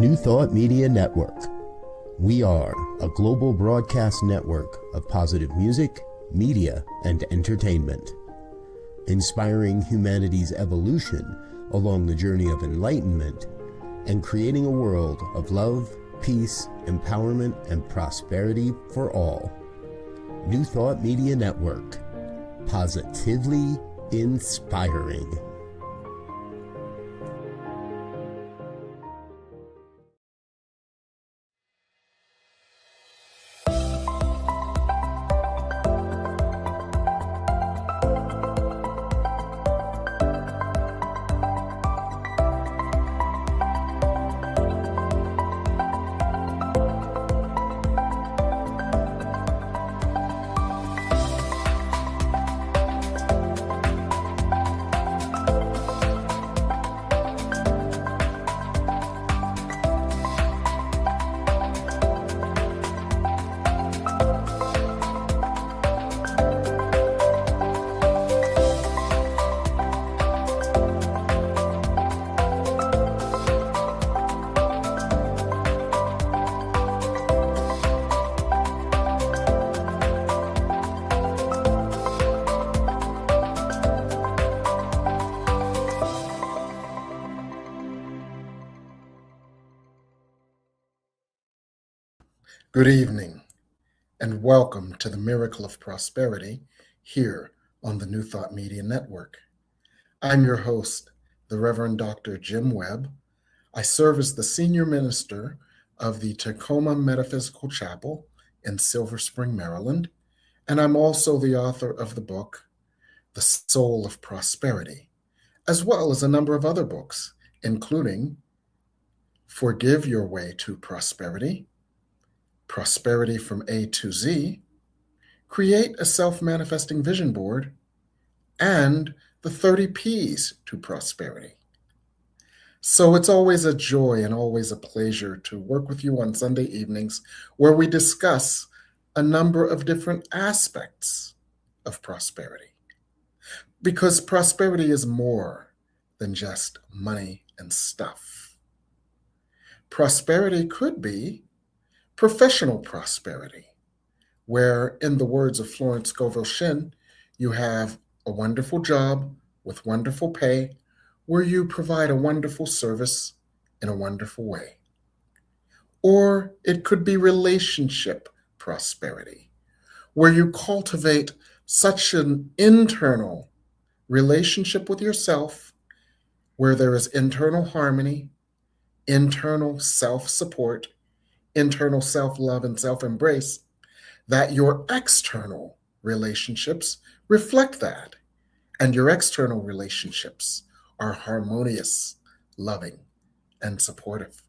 New Thought Media Network. We are a global broadcast network of positive music, media, and entertainment, inspiring humanity's evolution along the journey of enlightenment and creating a world of love, peace, empowerment, and prosperity for all. New Thought Media Network. Positively inspiring. Good evening, and welcome to the Miracle of Prosperity here on the New Thought Media Network. I'm your host, the Reverend Dr. Jim Webb. I serve as the Senior Minister of the Tacoma Metaphysical Chapel in Silver Spring, Maryland, and I'm also the author of the book, The Soul of Prosperity, as well as a number of other books, including Forgive Your Way to Prosperity, Prosperity from A to Z, Create a Self-Manifesting Vision Board, and the 30 Ps to Prosperity. So it's always a joy and always a pleasure to work with you on Sunday evenings where we discuss a number of different aspects of prosperity. Because prosperity is more than just money and stuff. Prosperity could be professional prosperity, where, in the words of Florence Scovel Shinn, you have a wonderful job with wonderful pay, where you provide a wonderful service in a wonderful way. Or it could be relationship prosperity, where you cultivate such an internal relationship with yourself, where there is internal harmony, internal self-support, internal self-love and self-embrace, that your external relationships reflect that, and your external relationships are harmonious, loving, and supportive.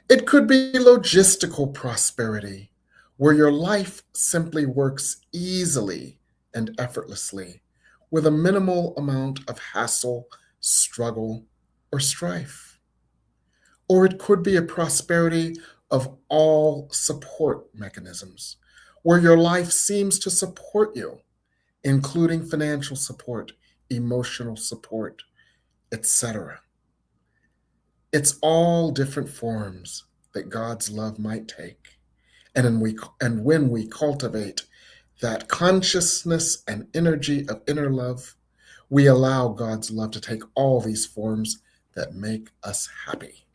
It could be logistical prosperity, where your life simply works easily and effortlessly with a minimal amount of hassle, struggle, or strife. Or it could be a prosperity of all support mechanisms, where your life seems to support you, including financial support, emotional support, etc. It's all different forms that God's love might take. And when we cultivate that consciousness and energy of inner love, we allow God's love to take all these forms that make us happy.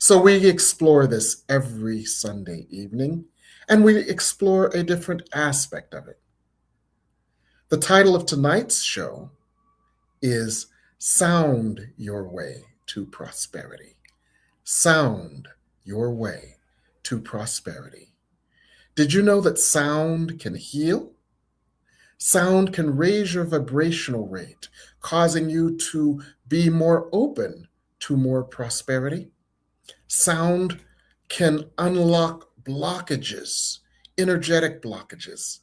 So we explore this every Sunday evening, and we explore a different aspect of it. The title of tonight's show is Sound Your Way to Prosperity. Sound your way to prosperity. Did you know that sound can heal? Sound can raise your vibrational rate, causing you to be more open to more prosperity. Sound can unlock blockages, energetic blockages,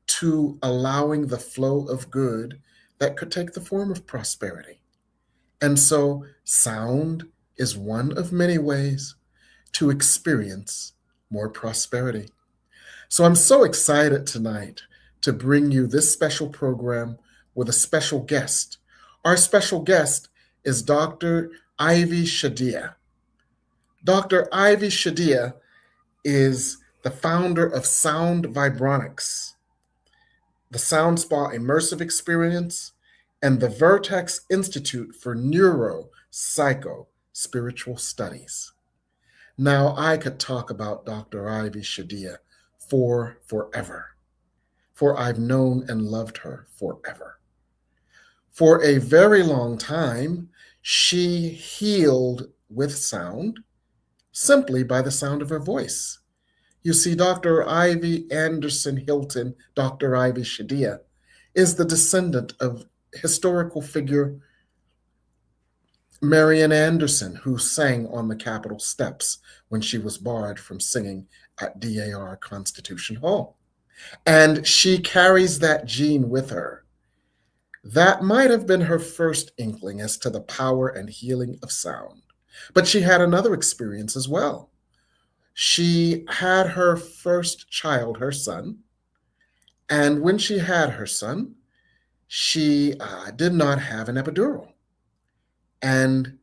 to allowing the flow of good that could take the form of prosperity. And so sound is one of many ways to experience more prosperity. So I'm so excited tonight to bring you this special program with a special guest. Our special guest is Dr. Ivy Shadia. Dr. Ivy Shadia is the founder of Sound Vibronics, the Sound Spa Immersive Experience, and the Vertex Institute for Neuro Psycho Spiritual Studies. Now, I could talk about Dr. Ivy Shadia for forever, for I've known and loved her forever. For a very long time, she healed with sound simply by the sound of her voice. You see, Dr. Ivy Anderson Hylton, Dr. Ivy Shadia, is the descendant of historical figure Marian Anderson, who sang on the Capitol steps when she was barred from singing at DAR Constitution Hall. And she carries that gene with her. That might have been her first inkling as to the power and healing of sound. But she had another experience as well. She had her first child, her son, and when she had her son, she did not have an epidural. And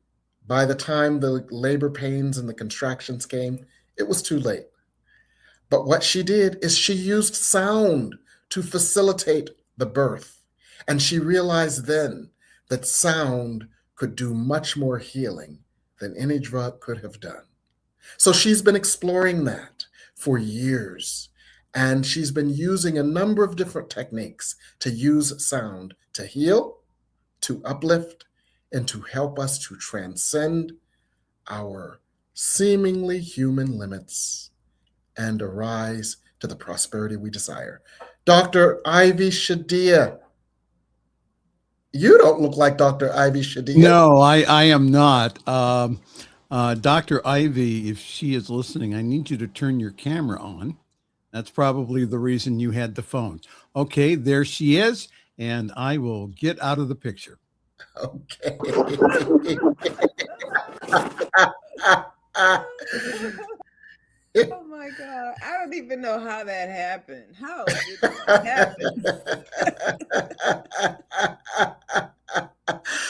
by the time the labor pains and the contractions came, it was too late. But what she did is she used sound to facilitate the birth. And she realized then that sound could do much more healing than any drug could have done. So she's been exploring that for years. And she's been using a number of different techniques to use sound to heal, to uplift, and to help us to transcend our seemingly human limits and arise to the prosperity we desire. Dr. Ivy Shadia. You don't look like Dr. Ivy Shadia. No, I am not. Dr. Ivy, if she is listening, I need you to turn your camera on. That's probably the reason you had the phone. Okay, there she is, and I will get out of the picture. Okay. Oh my God. I don't even know how that happened. How did that happen?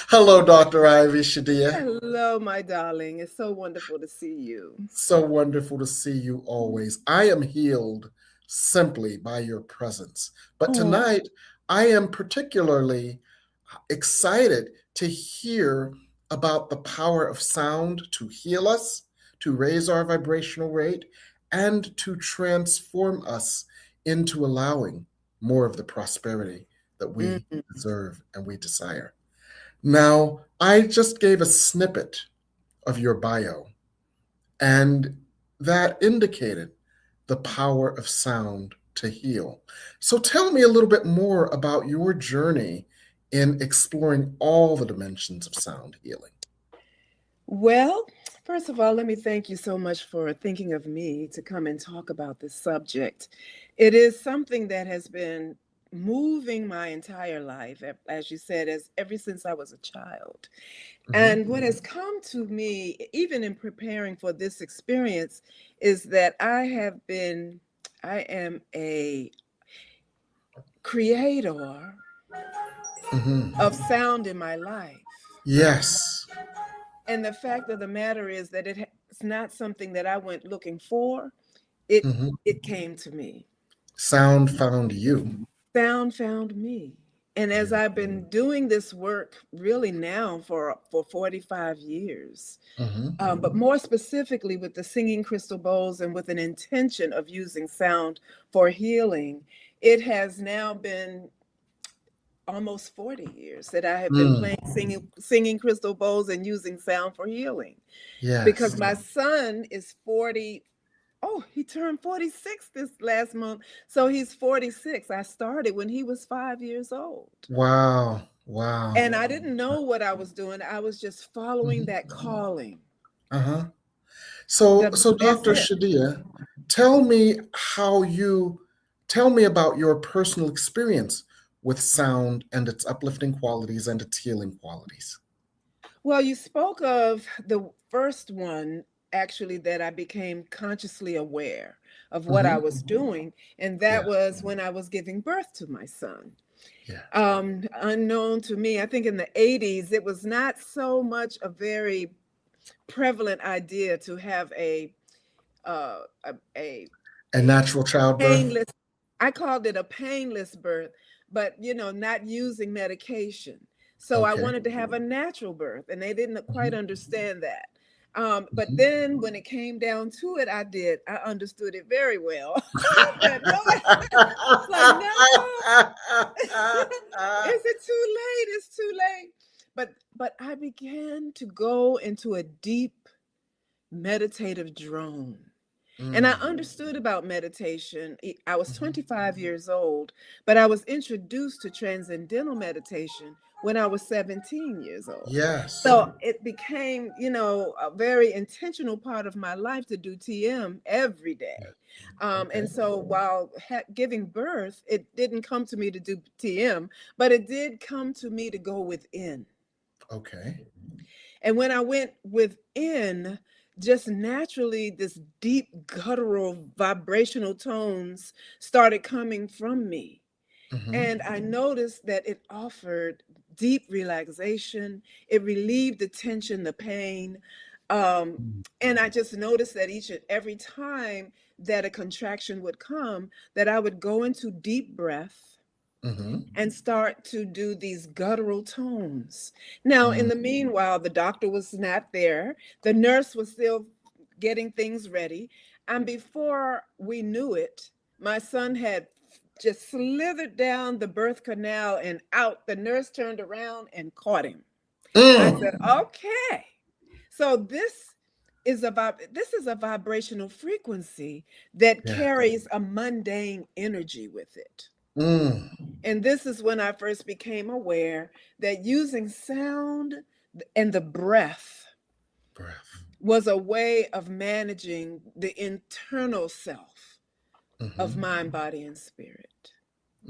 Hello, Dr. Ivy Shadia. Hello, my darling. It's so wonderful to see you. So wonderful to see you always. I am healed simply by your presence. But tonight, I am particularly excited to hear about the power of sound to heal us, to raise our vibrational rate, and to transform us into allowing more of the prosperity that we deserve and we desire. Now, I just gave a snippet of your bio, and that indicated the power of sound to heal. So tell me a little bit more about your journey in exploring all the dimensions of sound healing. Well, first of all, let me thank you so much for thinking of me to come and talk about this subject. It is something that has been moving my entire life, as you said, ever since I was a child. And what has come to me, even in preparing for this experience, is that I am a creator of sound in my life. Yes. And the fact of the matter is that it's not something that I went looking for. It came to me. Sound found you. Sound found me. And as I've been doing this work really now for 45 years, but more specifically with the singing crystal bowls and with an intention of using sound for healing, it has now been almost 40 years that I have been playing singing crystal bowls and using sound for healing. Yes. Because my son is 40. Oh, he turned 46 this last month. So he's 46. I started when he was 5 years old. Wow. Wow. And I didn't know what I was doing. I was just following that calling. So Dr. Shadia, tell me about your personal experience with sound and its uplifting qualities and its healing qualities. Well, you spoke of the first one, actually, that I became consciously aware of what I was doing. And that was when I was giving birth to my son. Unknown to me, I think in the 80s, it was not so much a very prevalent idea to have a a natural childbirth. painless, I called it a painless birth, but not using medication. So I Okay. wanted to have a natural birth, and they didn't quite Mhm. understand that. But Mhm. then when it came down to it, I understood it very well. I said, no, it's like, no, is it too late? It's too late. But I began to go into a deep meditative drone. And I Mm. understood about meditation. I was 25 years old, but I was introduced to transcendental meditation when I was 17 years old. Yes. So it became, a very intentional part of my life to do TM every day. Okay. And so while giving birth, it didn't come to me to do TM, but it did come to me to go within. Okay. And when I went within, just naturally, this deep, guttural, vibrational tones started coming from me. Mhm. And I noticed that it offered deep relaxation. It relieved the tension, the pain. And I just noticed that each and every time that a contraction would come, that I would go into deep breath Mhm. and start to do these guttural tones. Now, in Mm. the meanwhile, the doctor was not there. The nurse was still getting things ready. And before we knew it, my son had just slithered down the birth canal and out. The nurse turned around and caught him. I said, Mm. okay. So this is a vibrational frequency that Yeah. carries a mundane energy with it. Mm. And this is when I first became aware that using sound and the breath Breath. was a way of managing the internal self of Mhm. mind, body, and spirit.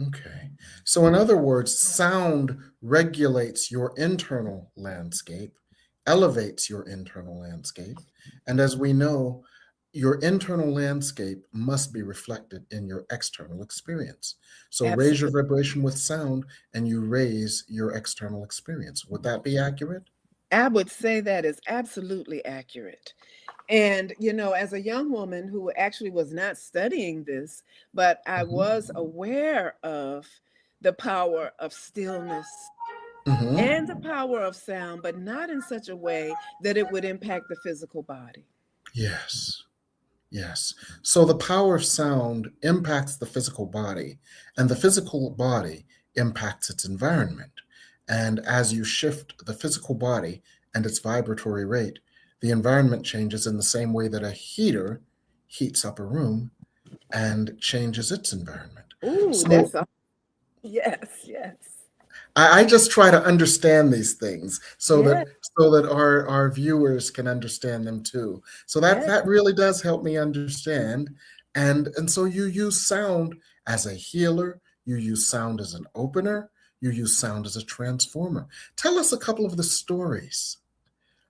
Okay. So, in other words, sound regulates your internal landscape, elevates your internal landscape. And as we know, your internal landscape must be reflected in your external experience. So, raise your Absolutely. vibration with sound and you raise your external experience. Would that be accurate? I would say that is absolutely accurate. And, as a young woman who actually was not studying this, but I Mhm. was aware of the power of stillness Mhm. and the power of sound, but not in such a way that it would impact the physical body. Yes. Yes. So the power of sound impacts the physical body, and the physical body impacts its environment. And as you shift the physical body and its vibratory rate, the environment changes in the same way that a heater heats up a room and changes its environment. Ooh, So yes, yes, I just try to understand these things yes, so that our viewers can understand them too. So yes, that really does help me understand. And so you use sound as a healer, you use sound as an opener, you use sound as a transformer. Tell us a couple of the stories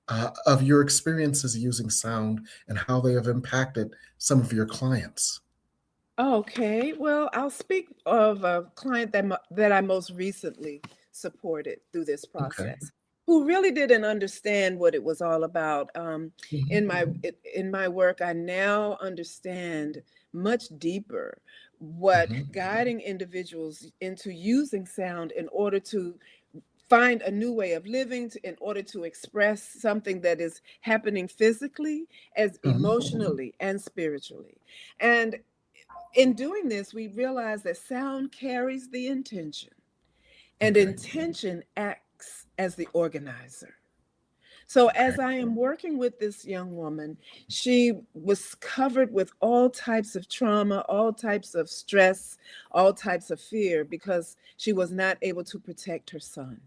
of your experiences using sound and how they have impacted some of your clients. Okay, well, I'll speak of a client that I most recently supported through this Okay. process, who really didn't understand what it was all about. In Mhm. my work, I now understand much deeper what Mhm. guiding individuals into using sound in order to find a new way of living, in order to express something that is happening physically, as Mhm. emotionally and spiritually. And in doing this, we realize that sound carries the intention, and Okay. intention acts as the organizer. So, Okay. as I am working with this young woman, she was covered with all types of trauma, all types of stress, all types of fear because she was not able to protect her son.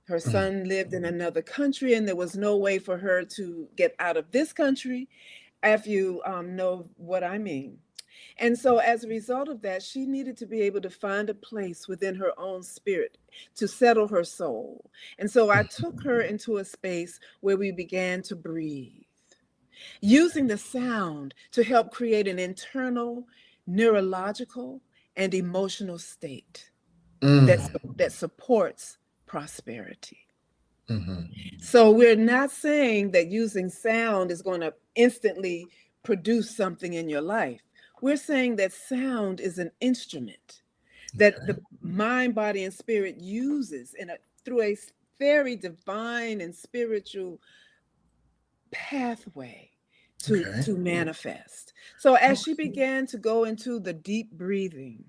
Her Mm. son lived in another country, and there was no way for her to get out of this country, if you know what I mean. And so, as a result of that, she needed to be able to find a place within her own spirit to settle her soul. And so, I took her into a space where we began to breathe, using the sound to help create an internal, neurological, and emotional state that, Mm. that supports prosperity. So we're not saying that using sound is going to instantly produce something in your life. We're saying that sound is an instrument that the mind, body, and spirit uses through a very divine and spiritual pathway to manifest. So as she began to go into the deep breathing,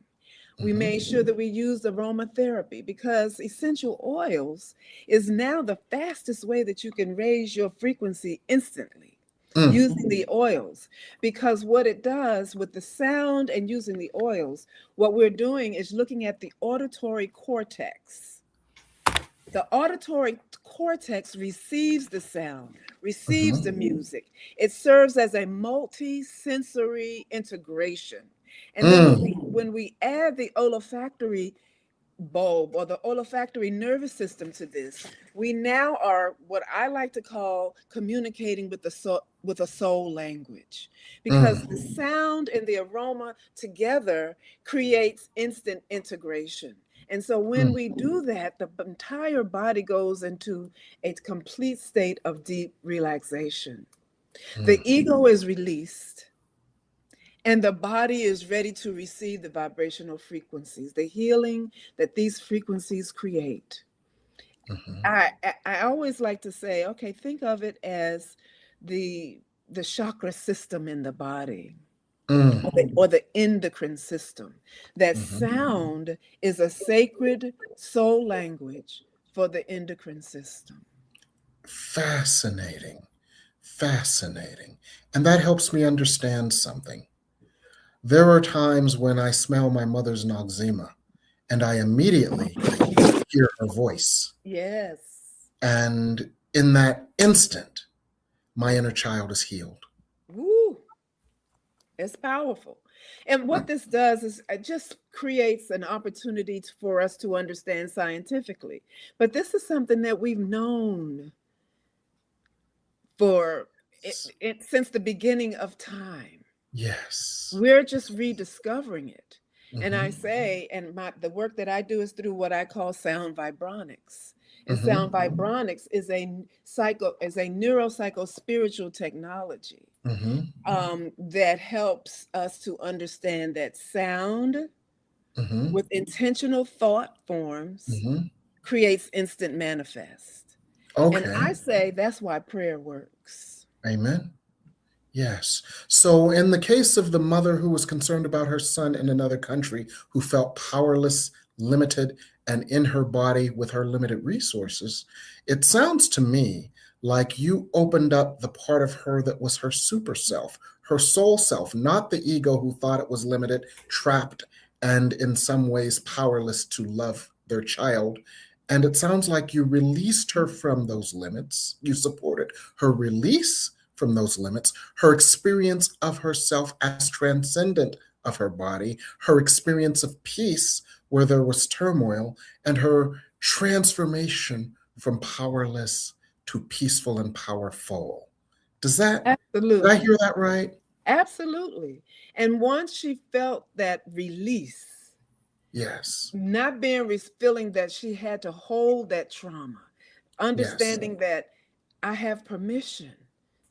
we made sure that we used aromatherapy, because essential oils is now the fastest way that you can raise your frequency instantly using the oils. Because what it does with the sound and using the oils, what we're doing is looking at the auditory cortex. The auditory cortex receives the sound, receives the music. It serves as a multi-sensory integration. And then when we add the olfactory bulb or the olfactory nervous system to this, we now are what I like to call communicating with a soul language, because the sound and the aroma together creates instant integration. And so when we do that, the entire body goes into a complete state of deep relaxation. The ego is released, and the body is ready to receive the vibrational frequencies, the healing that these frequencies create. I always like to say, okay, think of it as the chakra system in the body, or the endocrine system. That sound is a sacred soul language for the endocrine system. Fascinating. Fascinating. And that helps me understand something. There are times when I smell my mother's noxema and I immediately hear her voice. Yes. And in that instant, my inner child is healed. Woo. It's powerful. And what this does is it just creates an opportunity for us to understand scientifically. But this is something that we've known for since the beginning of time. Yes. We're just rediscovering it. And I say, and the work that I do is through what I call Sound Vibronics. And Sound Vibronics is a neuropsycho-spiritual technology that helps us to understand that sound with intentional thought forms creates instant manifest. Okay. And I say that's why prayer works. Amen. Yes. So in the case of the mother who was concerned about her son in another country, who felt powerless, limited, and in her body with her limited resources, it sounds to me like you opened up the part of her that was her super self, her soul self, not the ego who thought it was limited, trapped, and in some ways powerless to love their child. And it sounds like you released her from those limits. You supported her release from those limits, her experience of herself as transcendent of her body, her experience of peace where there was turmoil, and her transformation from powerless to peaceful and powerful. Absolutely. Did I hear that right? Absolutely. And once she felt that release, Yes. not feeling that she had to hold that trauma, understanding that I have permission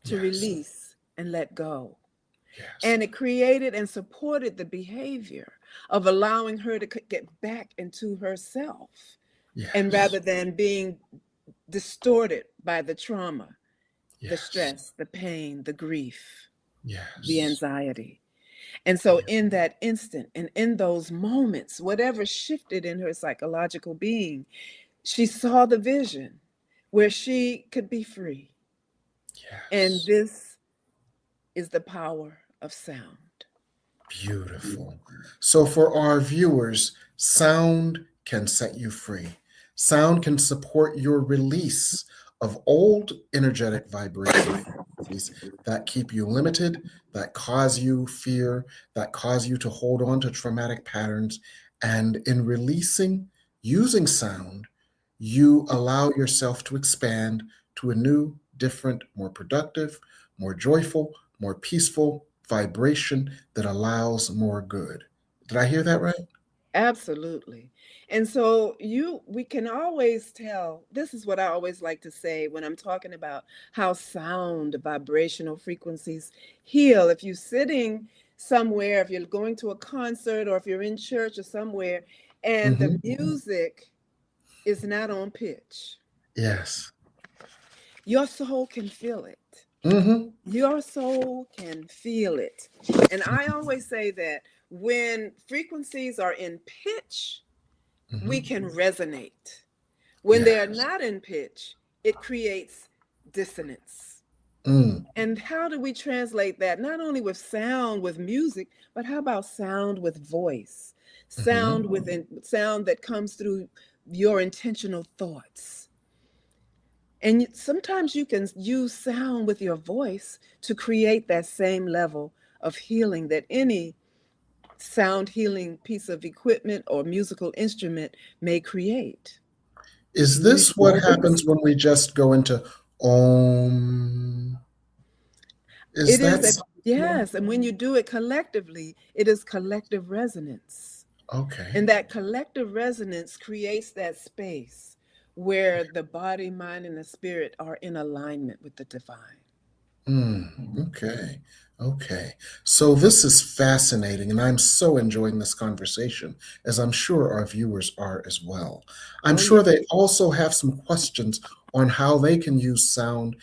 to release and let go. Yes. And it created and supported the behavior of allowing her to get back into herself. Yes. And rather than being distorted by the trauma, the stress, the pain, the grief, the anxiety. And so in that instant and in those moments, whatever shifted in her psychological being, she saw the vision where she could be free. And this is the power of sound. Beautiful. So for our viewers, sound can set you free. Sound can support your release of old energetic vibration frequencies that keep you limited, that cause you fear, that cause you to hold on to traumatic patterns. And in releasing, using sound, you allow yourself to expand to a new, different, more productive, more joyful, more peaceful vibration that allows more good. Did I hear that right? Absolutely. And so we can always tell, this is what I always like to say when I'm talking about how sound vibrational frequencies heal. If you're sitting somewhere, if you're going to a concert, or if you're in church or somewhere, and the Hmm. music is not on pitch, Yes. your soul can feel it. Hmm. Your soul can feel it. And I always say that when frequencies are in pitch, we Hmm. can resonate. When they are Yes. not in pitch, it creates dissonance. Mm. And how do we translate that? Not only with sound, with music, but how about sound with voice? Hmm. Sound that comes through your intentional thoughts. And sometimes you can use sound with your voice to create that same level of healing that any sound healing piece of equipment or musical instrument may create. Is this what happens when we just go into Om? Is It is that a, something? yes, and when you do it collectively, it is collective resonance. Okay. And that collective resonance creates that space where the body, mind, and the spirit are in alignment with the divine. Okay. Okay. So this is fascinating, and I'm so enjoying this conversation, as I'm sure our viewers are as well. I'm Oh, yeah. sure they also have some questions on how they can use sound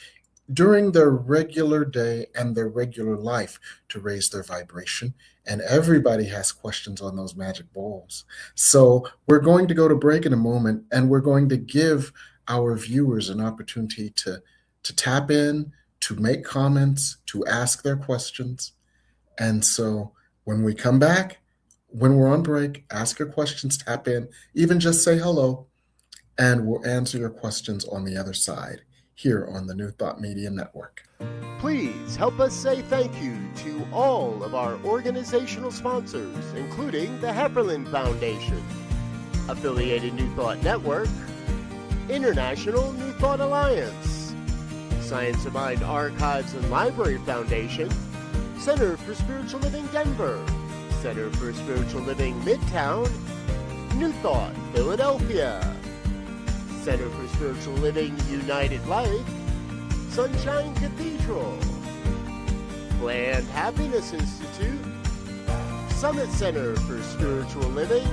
during their regular day and their regular life to raise their vibration. And everybody has questions on those magic balls. So we're going to go to break in a moment, and we're going to give our viewers an opportunity to tap in, to make comments, to ask their questions. And so when we come back, when we're on break, ask your questions, tap in, even just say hello, and we'll answer your questions on the other side here on the New Thought Media Network. Please help us say thank you to all of our organizational sponsors, including the Hefferland Foundation, Affiliated New Thought Network, International New Thought Alliance, Science of Mind Archives and Library Foundation, Center for Spiritual Living Denver, Center for Spiritual Living Midtown, New Thought Philadelphia, Center for Spiritual Living United Life, Sunshine Cathedral, Planned Happiness Institute, Summit Center for Spiritual Living,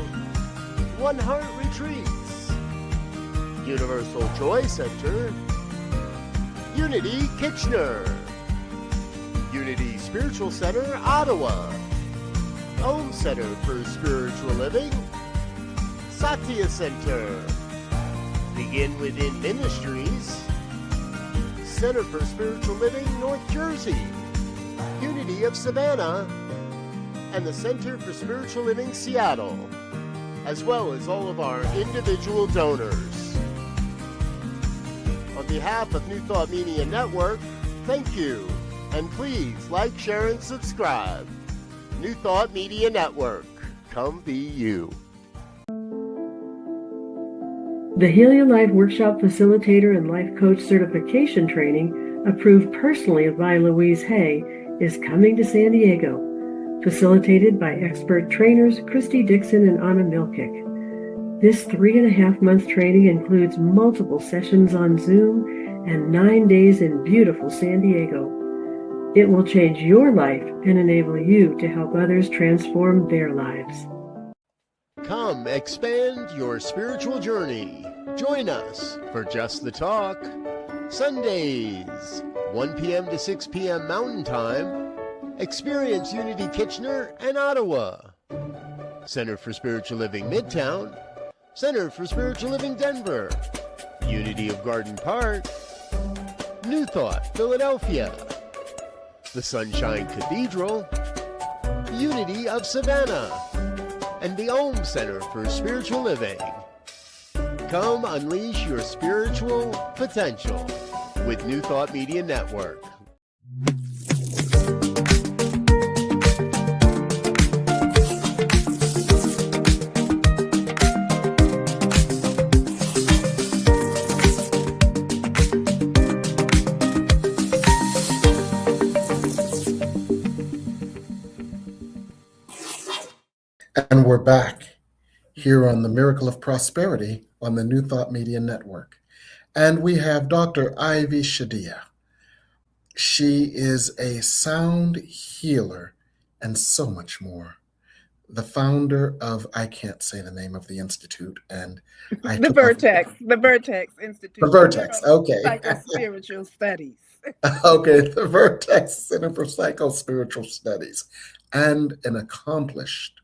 One Heart Retreats, Universal Joy Center, Unity Kitchener, Unity Spiritual Center Ottawa, Home Center for Spiritual Living, Satya Center, Begin Within Ministries, Center for Spiritual Living North Jersey, Unity of Savannah, and the Center for Spiritual Living Seattle, as well as all of our individual donors. On behalf of New Thought Media Network, thank you, and please like, share, and subscribe. New Thought Media Network, come be you. The Heal Your Life Workshop Facilitator and Life Coach Certification Training, approved personally by Louise Hay, is coming to San Diego. Facilitated by expert trainers Christy Dixon and Anna Milkick. This 3.5-month training includes multiple sessions on Zoom and 9 days in beautiful San Diego. It will change your life and enable you to help others transform their lives. Come expand your spiritual journey. Join us for Just the Talk. Sundays, 1 p.m. to 6 p.m. Mountain Time. Experience Unity Kitchener and Ottawa. Center for Spiritual Living Midtown. Center for Spiritual Living Denver. Unity of Garden Park. New Thought Philadelphia. The Sunshine Cathedral. Unity of Savannah. And the Om Center for Spiritual Living. Come unleash your spiritual potential with New Thought Media Network. And we're back. here on the Miracle of Prosperity on the New Thought Media Network. And we have Dr. Ivy Shadia. She is a sound healer and so much more. The founder of, I can't say the name of the institute, and I The took off Vertex Institute the for Vertex. Okay. Neuropsychospiritual Studies. Okay, the Vertex Center for Psycho-Spiritual Studies, and an accomplished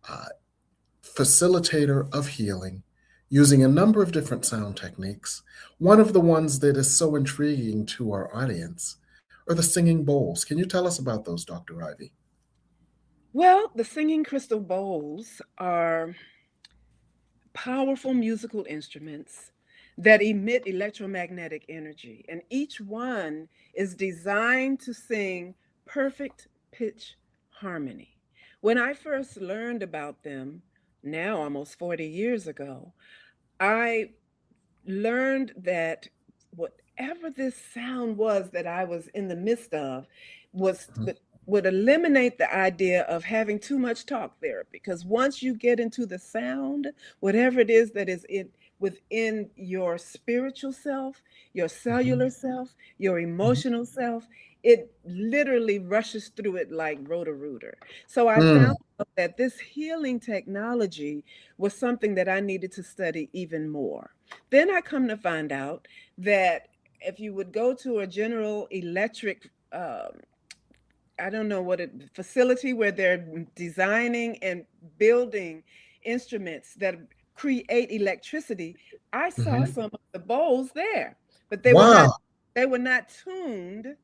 uh, facilitator of healing using a number of different sound techniques. One of the ones that is so intriguing to our audience are the singing bowls. Can you tell us about those, Dr. Ivy? Well, the singing crystal bowls are powerful musical instruments that emit electromagnetic energy, and each one is designed to sing perfect pitch harmony. When I first learned about them, now almost 40 years ago, I learned that whatever this sound was that I was in the midst of was would eliminate the idea of having too much talk therapy, because once you get into the sound, whatever it is that is within your spiritual self, your cellular self, your emotional self, it literally rushes through it like Roto-Rooter. So I Mm, found out that this healing technology was something that I needed to study even more. Then I come to find out that if you would go to a General Electric, I don't know what it facility where they're designing and building instruments that create electricity, I saw mhm. some of the bowls there, but Wow. they were not tuned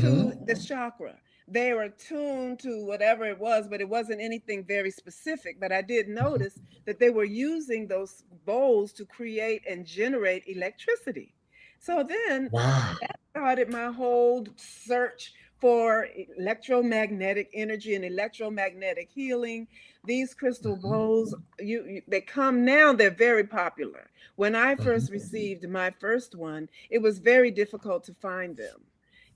to Hmm. the chakra. They were tuned to whatever it was, but it wasn't anything very specific. But I did notice that they were using those bowls to create and generate electricity. So then Wow. that started my whole search for electromagnetic energy and electromagnetic healing. These crystal Mhm, bowls, they come now, they're very popular. When I mhm, first received my first one, it was very difficult to find them.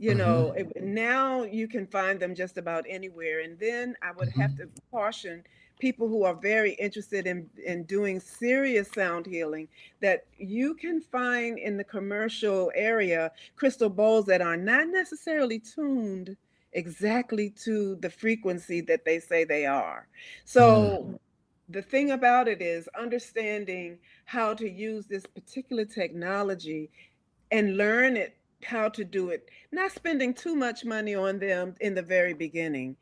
mhm, Now you can find them just about anywhere. And then I would have mhm, to caution people who are very interested in doing serious sound healing that you can find in the commercial area crystal bowls that are not necessarily tuned exactly to the frequency that they say they are. mm, So the thing about it is understanding how to use this particular technology and learn it, how to do it, not spending too much money on them in the very beginning,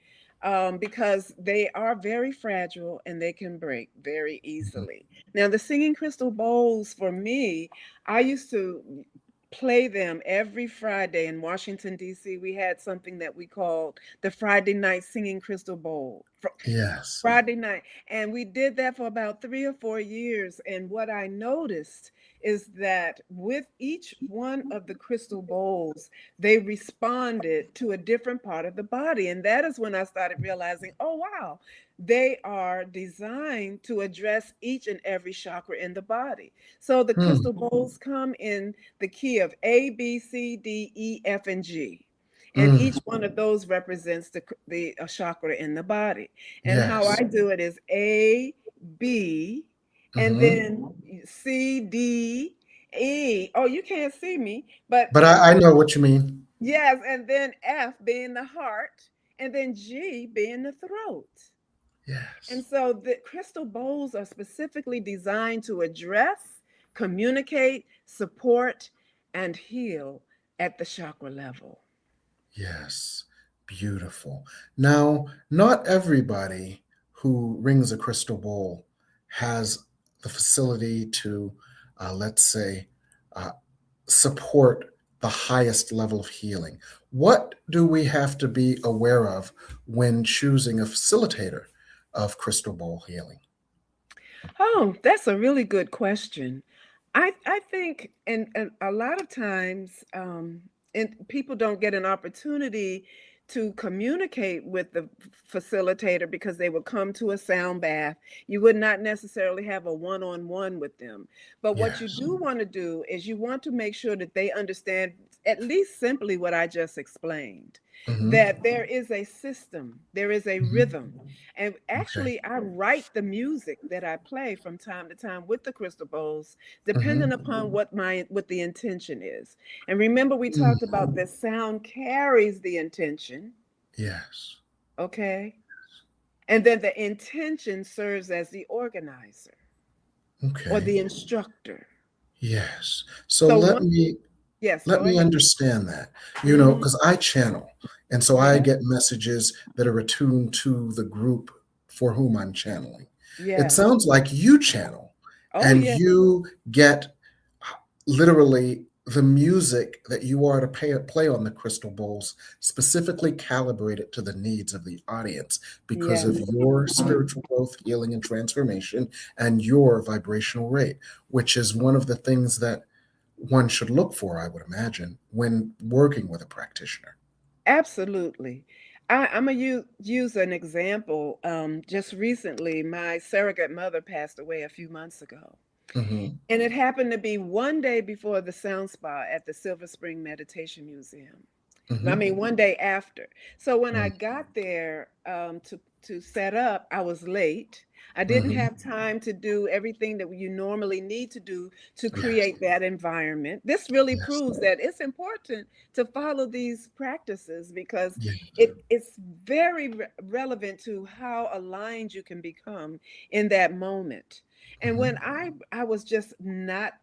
because they are very fragile and they can break very mhm. easily. Now, the singing crystal bowls for me, I used to play them every Friday in Washington, D.C. We had something that we called the Friday Night Singing Crystal Bowl. Yes. Friday night. And we did that for about 3 or 4 years. And what I noticed is that with each one of the crystal bowls, they responded to a different part of the body. And that is when I started realizing, oh, wow, they are designed to address each and every chakra in the body. So the Mm, crystal bowls come in the key of A, B, C, D, E, F, and G. And mm, each one of those represents the chakra in the body. And how yes. I do it is A, B, and Hmm. then C, D, E. Oh, you can't see me, but But I know what you mean. yes, and then F being the heart, and then G being the throat. And Yes. so the crystal bowls are specifically designed to address, communicate, support, and heal at the chakra level. Yes. Beautiful. Now, not everybody who rings a crystal bowl has the facility to, let's say, uh, support the highest level of healing. What do we have to be aware of when choosing a facilitator of crystal bowl healing? Oh, that's a really good question. I think, and a lot of times, and people don't get an opportunity to communicate with the facilitator because they would come to a sound bath. You would not necessarily have a one-on-one with them. But what you Yes. do want to do is you want to make sure that they understand at least simply what I just explained. Mm-hmm. that there is a system, there is a Mm-hmm. rhythm. And Okay. actually, I write the music that I play from time to time with the crystal bowls, Mm-hmm. depending upon what the intention is. And remember, we Mm. talked about the sound carries the intention, Yes. okay? And then the intention serves as the organizer or Okay. the instructor. Yes. So So let one, me yes, let go me ahead. understand that. Hmm. Because I channel, and so I Okay. get messages that are attuned to the group for whom I'm channeling. It Yes. sounds like you channel, Oh, and yeah. you get literally the music that you are to play on the crystal bowls specifically calibrated to the needs of the audience because of Yes. your spiritual growth, healing, and transformation, and your vibrational rate, which is one of the things that one should look for, I would imagine, when working with a practitioner. Absolutely. I'm going to use an example. Just recently, my surrogate mother passed away a few months ago. Hmm. And it happened to be one day before the Sound Spa at the Silver Spring Meditation Museum. I Hmm. mean, one day after. So when I got there to set up, I was late. I didn't Hmm. have time to do everything that you normally need to do to Yes. create that environment. This really Yes. proves that it's important to follow these practices because Yes. it's very relevant to how aligned you can become in that moment. And Hmm. when I was just not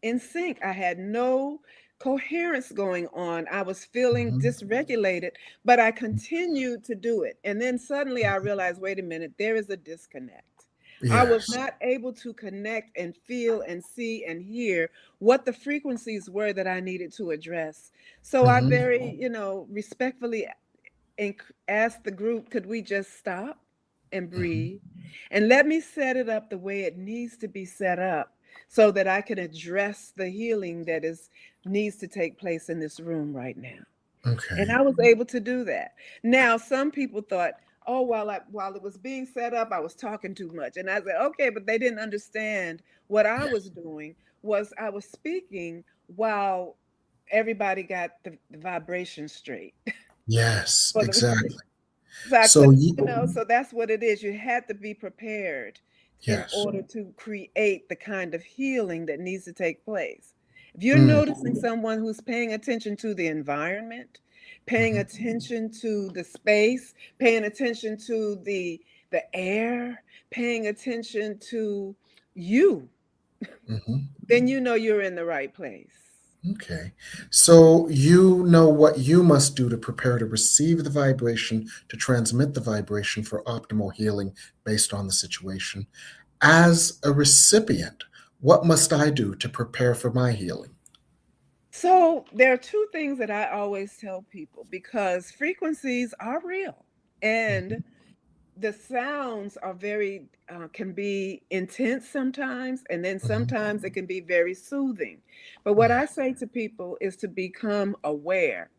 in sync. I had no coherence going on. I was feeling Hmm. dysregulated, but I continued to do it. And then suddenly I realized, wait a minute, there is a disconnect. I was Yes. not able to connect and feel and see and hear what the frequencies were that I needed to address. So I Hmm. very, respectfully asked the group, could we just stop and Hmm. breathe and let me set it up the way it needs to be set up so that I can address the healing that is needs to take place in this room right now. And Okay. I was able to do that. Now, some people thought, oh, while it was being set up, I was talking too much. And I said, okay, but they didn't understand what I was doing was I was speaking while everybody got the vibration straight. Yes. For the Exactly. so I So couldn't, you. so that's what it is. You had to be prepared in Yes. order to create the kind of healing that needs to take place. If you're Mm. noticing someone who's paying attention to the environment, paying Hmm. attention to the space, paying attention to the air, paying attention to you, Hmm. then you know you're in the right place. Okay. So you know what you must do to prepare to receive the vibration, to transmit the vibration for optimal healing based on the situation. As a recipient, what must I do to prepare for my healing? So there are two things that I always tell people because frequencies are real Mhm. and the sounds are very can be intense sometimes and then Mhm. sometimes it can be very soothing. But what Yeah. I say to people is to become aware.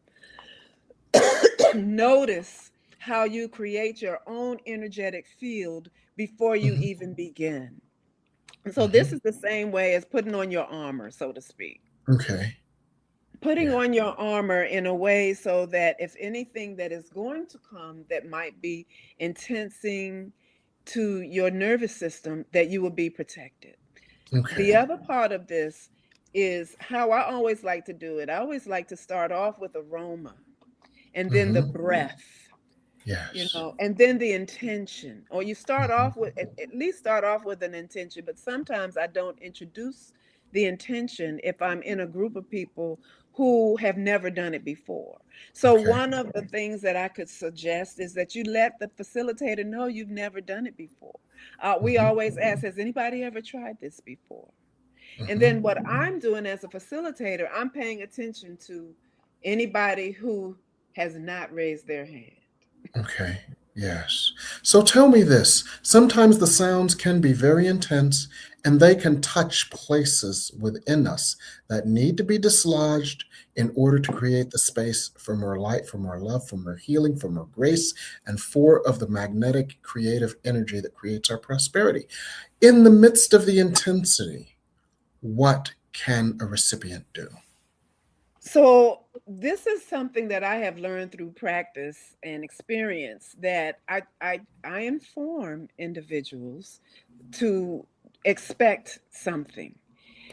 Notice how you create your own energetic field before you Mhm. even begin. So this Mhm. is the same way as putting on your armor, so to speak. Okay. Putting Yeah. on your armor in a way so that if anything that is going to come that might be intensing to your nervous system, that you will be protected. The Okay. other part of this is how I always like to do it. I always like to start off with aroma and then the Mhm. breath, Yes. and then the intention. Or you start Mhm. off with, at least start off with an intention, but sometimes I don't introduce the intention if I'm in a group of people who have never done it before. So Okay. one of the things that I could suggest is that you let the facilitator know you've never done it before. We Mhm. always ask, has anybody ever tried this before? And Mhm. then what I'm doing as a facilitator, I'm paying attention to anybody who has not raised their hand. Okay. Yes. So tell me this. Sometimes the sounds can be very intense and they can touch places within us that need to be dislodged in order to create the space for more light, for more love, for more healing, for more grace, and for of the magnetic creative energy that creates our prosperity. In the midst of the intensity, what can a recipient do? So this is something that I have learned through practice and experience, that I inform individuals to expect something.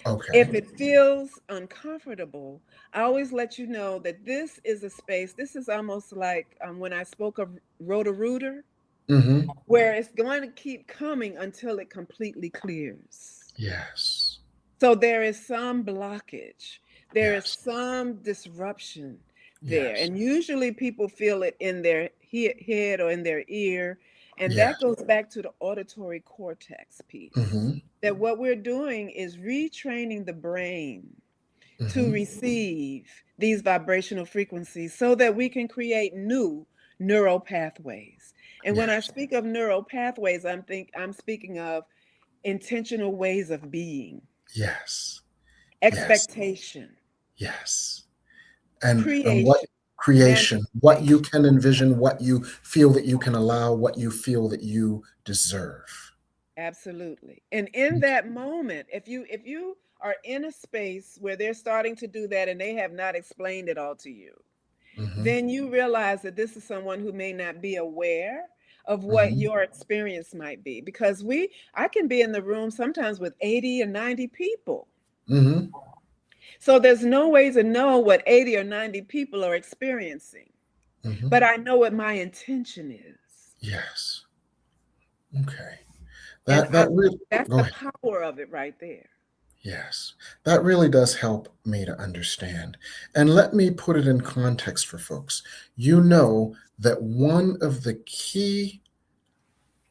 Okay. If it feels uncomfortable, I always let you know that this is a space. This is almost like when I spoke of Roto-Rooter, Mm-hmm. where it's going to keep coming until it completely clears. Yes. So there is some blockage, there is Yes. some disruption there. Yes. And usually people feel it in their head or in their ear. And Yes. that goes back to the auditory cortex piece. Mm-hmm. That what we're doing is retraining the brain to Mm-hmm. receive these vibrational frequencies so that we can create new neural pathways. And when I Yes. speak of neural pathways, I'm speaking of intentional ways of being, Yes. Yes. expectation, Yes. And what creation, creation, what you manifestation. can envision, what you feel that you can allow, what you feel that you deserve. Absolutely. And in that moment, if you are in a space where they're starting to do that and they have not explained it all to you, Mm-hmm. then you realize that this is someone who may not be aware of what Mm-hmm. your experience might be, because I can be in the room sometimes with 80 or 90 people. Mm-hmm. So there's no way to know what 80 or 90 people are experiencing, Mm-hmm. but I know what my intention is. Yes. Okay. And That really that's go the ahead. power of it right there. Yes. That really does help me to understand. And let me put it in context for folks. You know that one of the key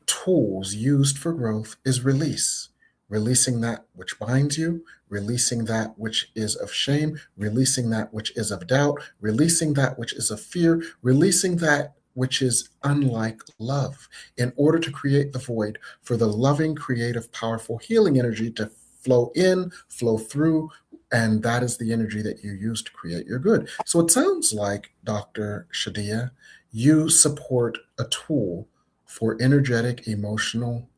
tools used for growth is release. Releasing that which binds you, releasing that which is of shame, releasing that which is of doubt, releasing that which is of fear, releasing that which is unlike love, in order to create the void for the loving, creative, powerful, healing energy to flow in, flow through, and that is the energy that you use to create your good. So it sounds like, Dr. Shadia, you support a tool for energetic, emotional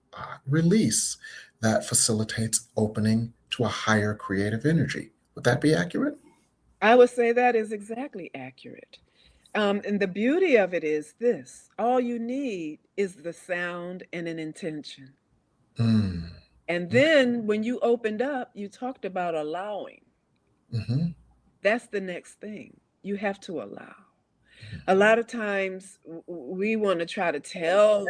release that facilitates opening to a higher creative energy. Would that be accurate? I would say that is exactly accurate. And the beauty of it is this: all you need is the sound and an intention. Mm. And Okay. then when you opened up, you talked about allowing. Mm-hmm. That's the next thing. You have to allow. A lot of times we want to try to tell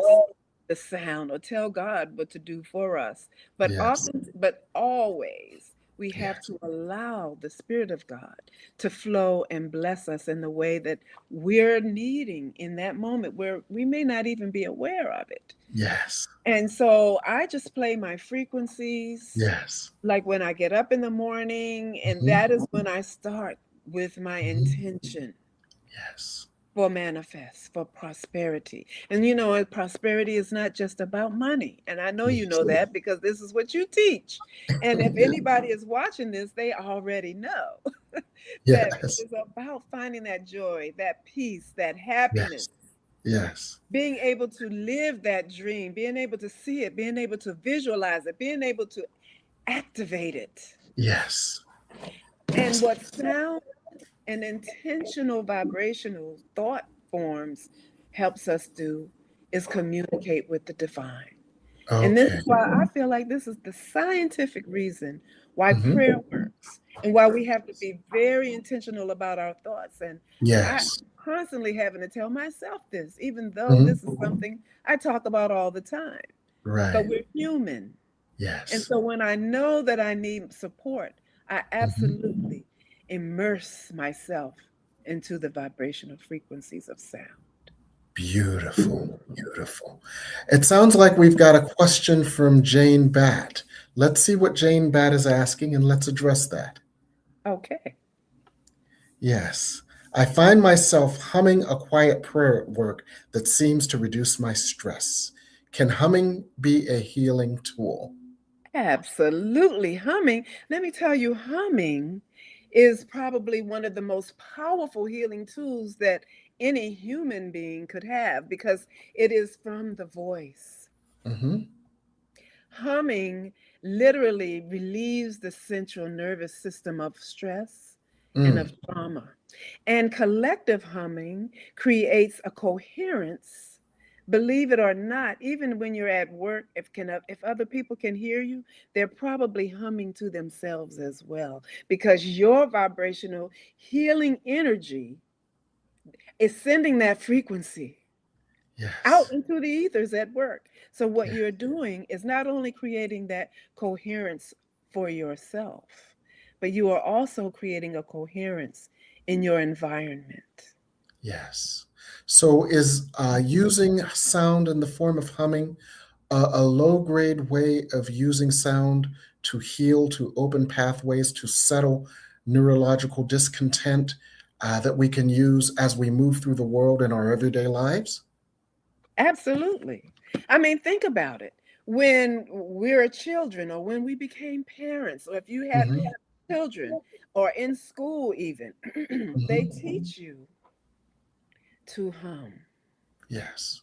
the sound or tell God what to do for us, but Yes. often, but always, we have Yes. to allow the Spirit of God to flow and bless us in the way that we're needing in that moment where we may not even be aware of it. Yes. And so I just play my frequencies, Yes. like when I get up in the morning, and Mm-hmm. that is when I start with my Mm-hmm. intention Yes. for manifest, for prosperity. And prosperity is not just about money. And I know you Yes. know that because this is what you teach. And if anybody is watching this, they already know that it Yes. is about finding that joy, that peace, that happiness, Yes. Yes. being able to live that dream, being able to see it, being able to visualize it, being able to activate it. Yes. And what sound and intentional vibrational thought forms helps us do is communicate with the divine. And this Okay. is why I feel like this is the scientific reason why Mm-hmm. prayer works and why we have to be very intentional about our thoughts. And I'm Yes. constantly having to tell myself this, even though Mm-hmm. this is something I talk about all the time. But Right. we're human. And Yes. so when I know that I need support, I Mm-hmm. absolutely immerse myself into the vibrational frequencies of sound. Beautiful, beautiful. It sounds like we've got a question from Jane Bat. Let's see what Jane Bat is asking and let's address that. Okay. Yes. I find myself humming a quiet prayer at work that seems to reduce my stress. Can humming be a healing tool? Absolutely. Humming, let me tell you, humming is probably one of the most powerful healing tools that any human being could have because it is from the voice. Mm-hmm. Humming literally relieves the central nervous system of stress and of trauma. And collective humming creates a coherence. Believe it or not, even when you're at work, if other people can hear you, they're probably humming to themselves as well, because your vibrational healing energy is sending that frequency out Yes. into the ethers at work. So what Yeah. you're doing is not only creating that coherence for yourself, but you are also creating a coherence in your environment. Yes. So is using sound in the form of humming a low grade way of using sound to heal, to open pathways, to settle neurological discontent that we can use as we move through the world in our everyday lives? Absolutely. I mean, think about it. When we're children, or when we became parents, or if you have Hmm. children, or in school even, they Hmm. teach you to hum. Yes.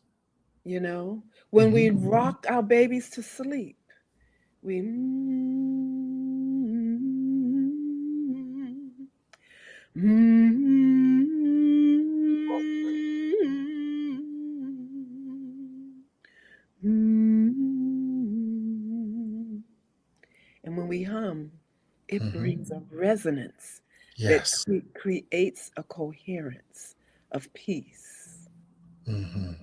You know, when we Hmm. rock our babies to sleep, we and when we hum, it Hmm. brings a resonance that Yes. creates a coherence of peace. Hmm.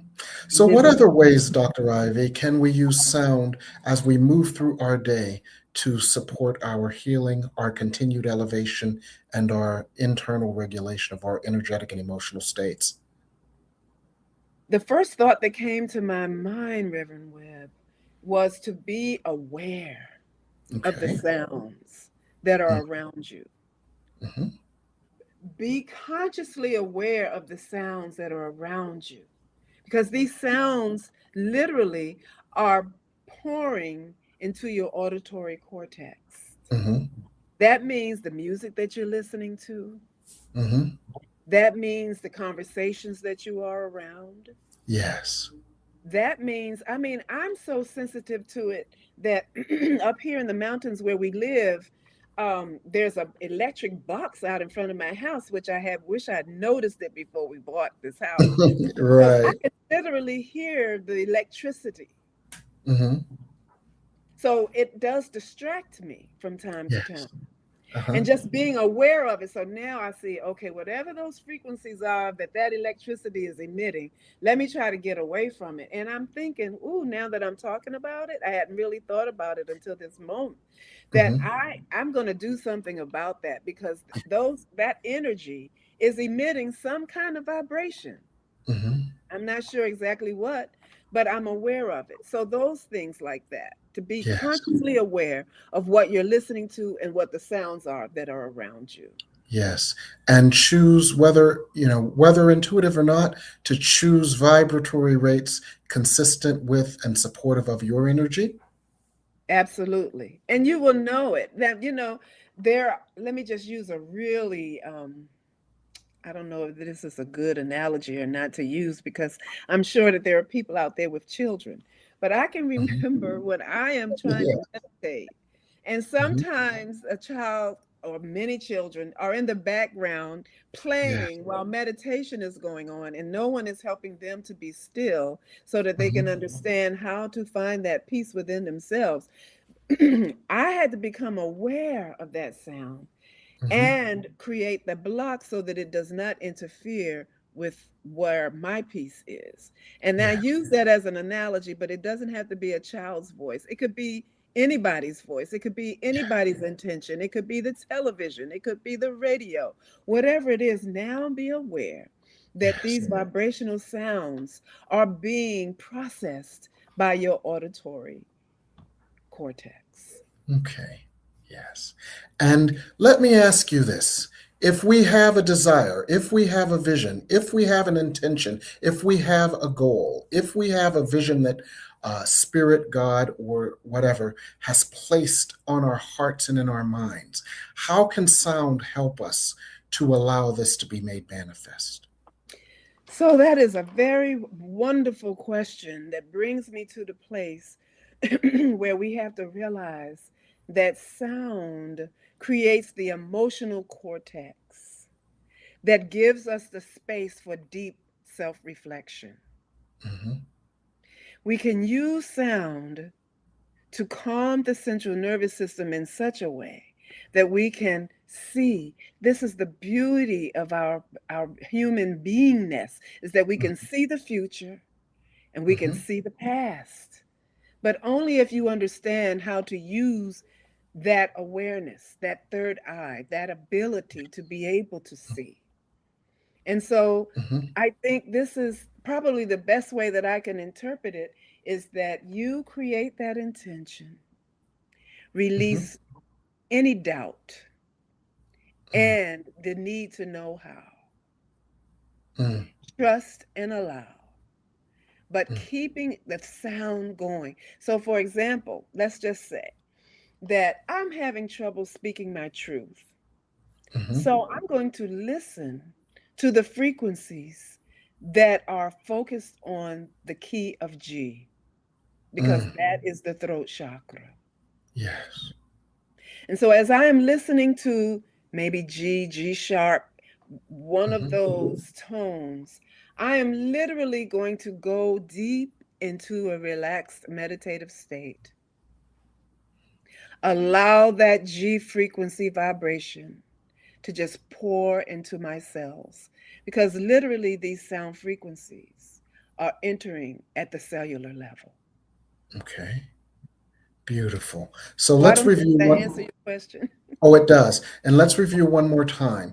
So, what Living. other ways, Dr. Ivy, can we use sound as we move through our day to support our healing, our continued elevation, and our internal regulation of our energetic and emotional states? The first thought that came to my mind, Reverend Webb, was to be aware of the Okay. sounds that are around you. Mm-hmm. Be consciously aware of the sounds that are around you, because these sounds literally are pouring into your auditory cortex. Mm-hmm. That means the music that you're listening to, Mm-hmm. that means the conversations that you are around. Yes. That means, I mean, I'm so sensitive to it that up here in the mountains where we live, there's a electric box out in front of my house, which wish I'd noticed it before we bought this house. So I Right. can literally hear the electricity. Mm-hmm. So it does distract me from time to Yes. time. Uh-huh. And just being aware of it. So now I see, okay, whatever those frequencies are that electricity is emitting, let me try to get away from it. And I'm thinking, ooh, now that I'm talking about it, I hadn't really thought about it until this moment, that Mm-hmm. I'm going to do something about that, because that energy is emitting some kind of vibration. Mm-hmm. I'm not sure exactly what, but I'm aware of it. So those things like that, to be Yes. consciously aware of what you're listening to and what the sounds are that are around you. Yes. And choose whether intuitive or not, to choose vibratory rates consistent with and supportive of your energy. Absolutely. And you will know it. That, let me just use a really I don't know if this is a good analogy or not to use, because I'm sure that there are people out there with children. But I can Mhm. remember when I am trying Yeah. to meditate, and Mhm. sometimes a child or many children are in the background Yes. playing while meditation is going on, and no one is helping them to be still so that they can Mhm. understand how to find that peace within themselves. I had to become aware of that sound Mhm. and create the block so that it does not interfere with where my piece is. And I Yeah. use that as an analogy, but it doesn't have to be a child's voice. It could be anybody's voice. It could be anybody's intention. It could be the television. It could be the radio. Whatever it is, now be aware that Yes. these vibrational sounds are being processed by your auditory cortex. Okay. Yes. And let me ask you this. If we have a desire, if we have a vision, if we have an intention, if we have a goal, if we have a vision that Spirit, God, or whatever has placed on our hearts and in our minds, how can sound help us to allow this to be made manifest? So that is a very wonderful question that brings me to the place where we have to realize that sound creates the emotional cortex. that gives us the space for deep self-reflection. Mm-hmm. We can use sound to calm the central nervous system in such a way that we can see. This is the beauty of our human beingness, is that we can see the future and we can Mm-hmm. see the past, but only if you understand how to use that awareness, that third eye, that ability to be able to see. And so Mm-hmm. I think this is probably the best way that I can interpret it, is that you create that intention, Mm-hmm. release any doubt and the need to know how, Mm-hmm. trust and allow, but Mm-hmm. keeping the sound going. So, for example, let's just say that I'm having trouble speaking my truth. Mm-hmm. So I'm going to listen to the frequencies that are focused on the key of G, because that is the throat chakra. Yes. And so as I am listening to maybe G sharp, one of those tones, I am literally going to go deep into a relaxed meditative state. Allow that G frequency vibration to just pour into my cells, because literally these sound frequencies are entering at the cellular level. Okay. Beautiful. So So I let's don't know if review that one. answer your question. Oh, it does. And let's review one more time,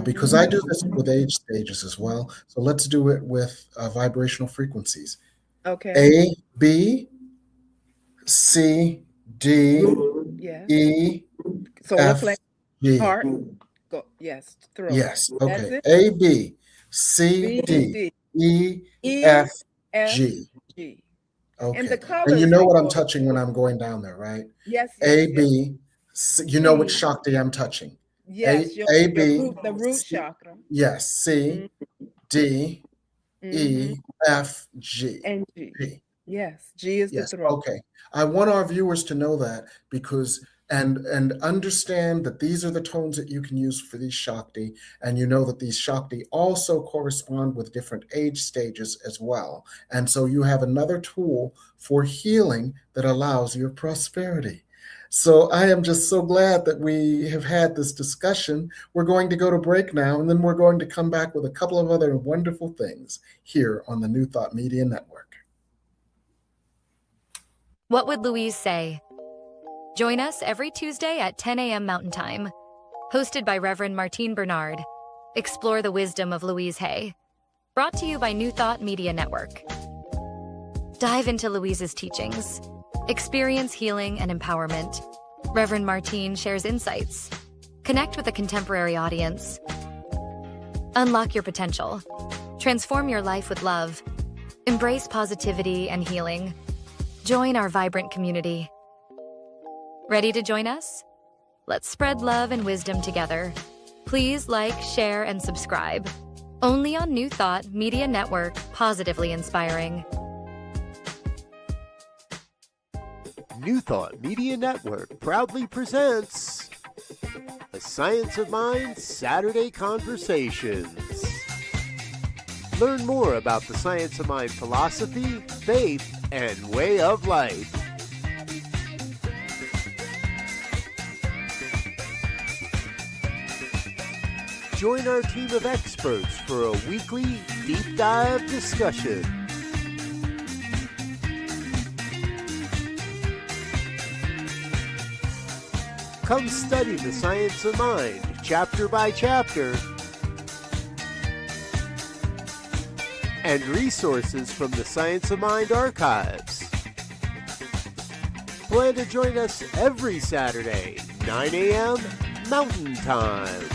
because I Mhm. do this with age stages as well. So let's do it with vibrational frequencies. Okay. A, B, C, D, Yes. E, Solar F, plexus, G. heart, go. Yes, throat. Yes. That's Okay. it. A, B, C, B, D, D, E, E, F, F, G. G. And the Okay. And you colors know what I'm report. touching when I'm going down there, right? Yes, yes, A, yes. B, C, you know which C. Shakti I'm touching. Yes, your A, B, the root C, chakra. yes, C, D, Mm-hmm. E, F, G. And G. G. Yes, G is the Yes. throat. Okay. I want our viewers to know that, because and understand that these are the tones that you can use for these Shakti, and you know that these Shakti also correspond with different age stages as well. And so you have another tool for healing that allows your prosperity. So I am just so glad that we have had this discussion. We're going to go to break now, and then we're going to come back with a couple of other wonderful things here on the New Thought Media Network. What would Louise say? Join us every Tuesday at 10 a.m. Mountain Time. Hosted by Reverend Martine Bernard. Explore the wisdom of Louise Hay. Brought to you by New Thought Media Network. Dive into Louise's teachings. Experience healing and empowerment. Reverend Martine shares insights. Connect with a contemporary audience. Unlock your potential. Transform your life with love. Embrace positivity and healing. Join our vibrant community. Ready to join us? Let's spread love and wisdom together. Please like, share, and subscribe. Only on New Thought Media Network, positively inspiring. New Thought Media Network proudly presents the Science of Mind Saturday Conversations. Learn more about the Science of Mind philosophy, faith, and way of life. Join our team of experts for a weekly deep dive discussion. Come study the science of mind, chapter by chapter, and resources from the Science of Mind archives. Plan to join us every Saturday, 9 a.m. Mountain Time.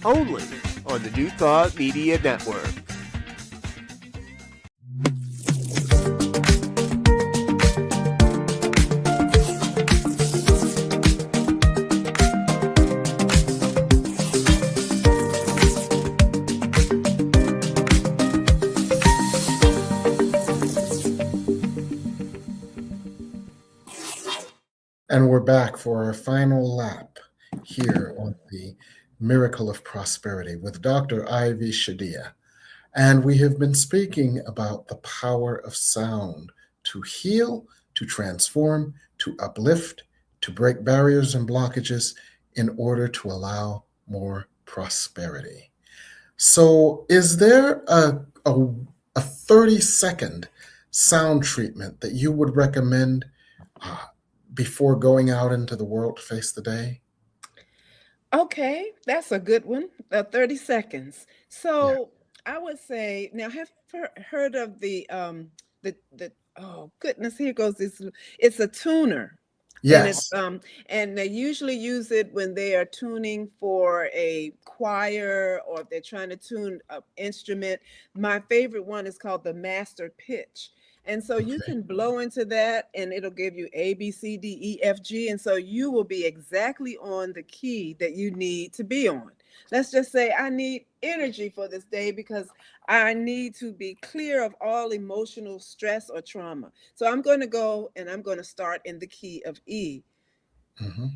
Only on the New Thought Media Network. And we're back for our final lap here on the Miracle of Prosperity with Dr. Ivy Shadia. And we have been speaking about the power of sound to heal, to transform, to uplift, to break barriers and blockages in order to allow more prosperity. So is there a 30-second sound treatment that you would recommend before going out into the world to face the day? Okay, that's a good one. 30 seconds. So I would say, now have you heard of the oh goodness, here goes this. It's a tuner. And it's Yes. and they usually use it when they are tuning for a choir or if they're trying to tune an instrument. My favorite one is called the master pitch. And so you Okay. can blow into that and it'll give you A, B, C, D, E, F, G. And so you will be exactly on the key that you need to be on. Let's just say I need energy for this day because I need to be clear of all emotional stress or trauma. So I'm going to go and I'm going to start in the key of E. Mm-hmm.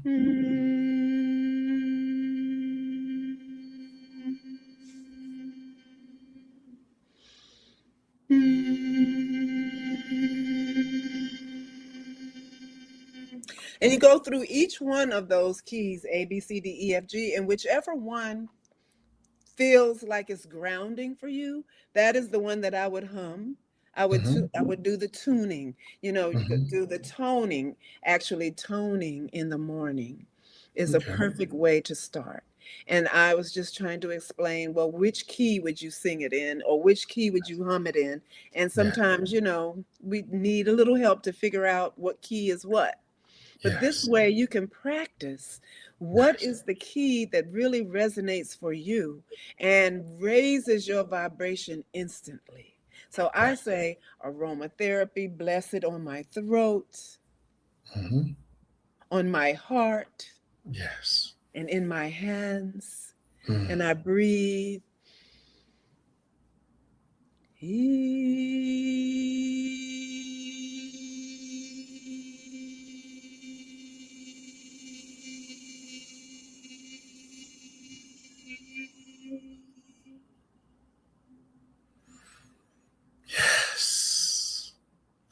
And you go through each one of those keys, A, B, C, D, E, F, G, and whichever one feels like it's grounding for you, that is the one that I would hum. I would do the tuning. You could do the toning. Actually, toning in the morning is a Okay. perfect way to start. And I was just trying to explain, well, which key would you sing it in, or which key would you hum it in? And sometimes, we need a little help to figure out what key is what. But this Yes. way you can practice what is the key that really resonates for you and raises your vibration instantly. So I Right. say aromatherapy, bless it on my throat, Mm-hmm. on my heart, Yes. and in my hands. Mm. And I breathe. Yes.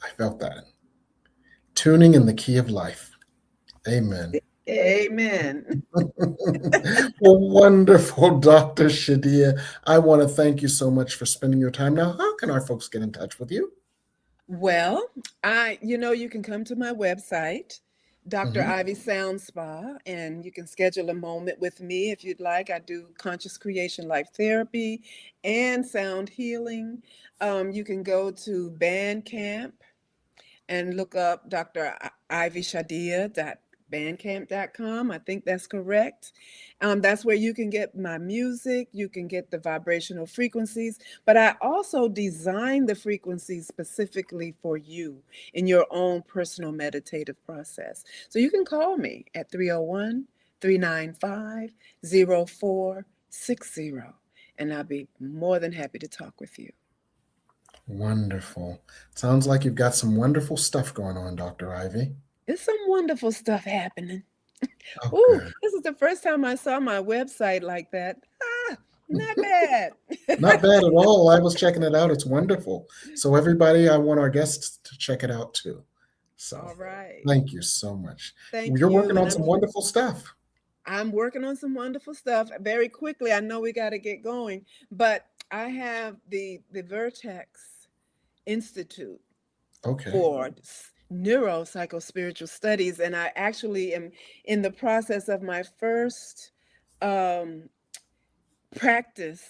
I felt that. Tuning in the key of life. Amen. Amen. Well, wonderful, Dr. Shadia. I want to thank you so much for spending your time. Now, how can our folks get in touch with you? Well, you can come to my website, Dr. Mm-hmm. Ivy Sound Spa, and you can schedule a moment with me if you'd like. I do conscious creation life therapy and sound healing. You can go to Bandcamp and look up Dr. Ivy Shadia bandcamp.com. I think that's correct. That's where you can get my music, you can get the vibrational frequencies, but I also design the frequencies specifically for you in your own personal meditative process. So you can call me at 301-395-0460, and I'll be more than happy to talk with you. Wonderful. Sounds like you've got some wonderful stuff going on, Dr. Ivy. There's some wonderful stuff happening. Oh, Ooh, good. this is the first time I saw my website like that. Not bad. Not bad at all. I was checking it out. It's wonderful. So, everybody, I want our guests to check it out too. So, All right. thank you so much. Thank You're you. working on And some wonderful stuff. I'm working on some wonderful stuff very quickly. I know we got to get going, but I have the Vertex Institute Okay. for neuropsychospiritual studies, and I actually am in the process of my first practice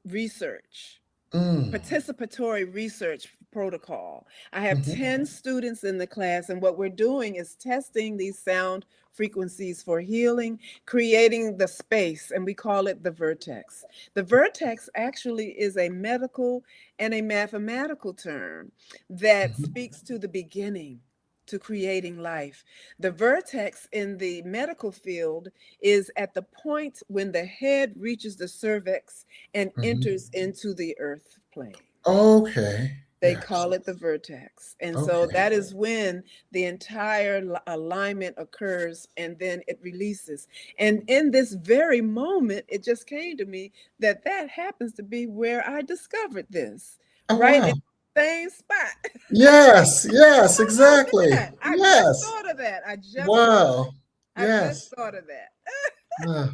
research, participatory research protocol. I have 10 students in the class, and what we're doing is testing these sound frequencies for healing, creating the space, and we call it the vertex. The vertex actually is a medical and a mathematical term that speaks to the beginning, to creating life. The vertex in the medical field is at the point when the head reaches the cervix and enters into the earth plane. Okay. They Yes. call it the vertex. And so Okay. that is when the entire alignment occurs and then it releases. And in this very moment, it just came to me that that happens to be where I discovered this, Oh, right? wow. In the same spot. Yes, yes, How about exactly. that? I just Yes. thought of that. Wow. I just Yes. thought of that.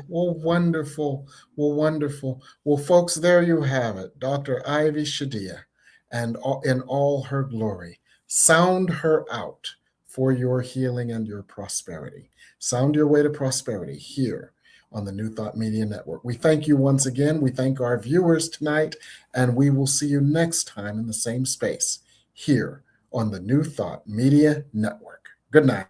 Well, wonderful. Well, wonderful. Well, folks, there you have it. Dr. Ivy Shadia, and in all her glory. Sound her out for your healing and your prosperity. Sound your way to prosperity here on the New Thought Media Network. We thank you once again. We thank our viewers tonight, and we will see you next time in the same space here on the New Thought Media Network. Good night.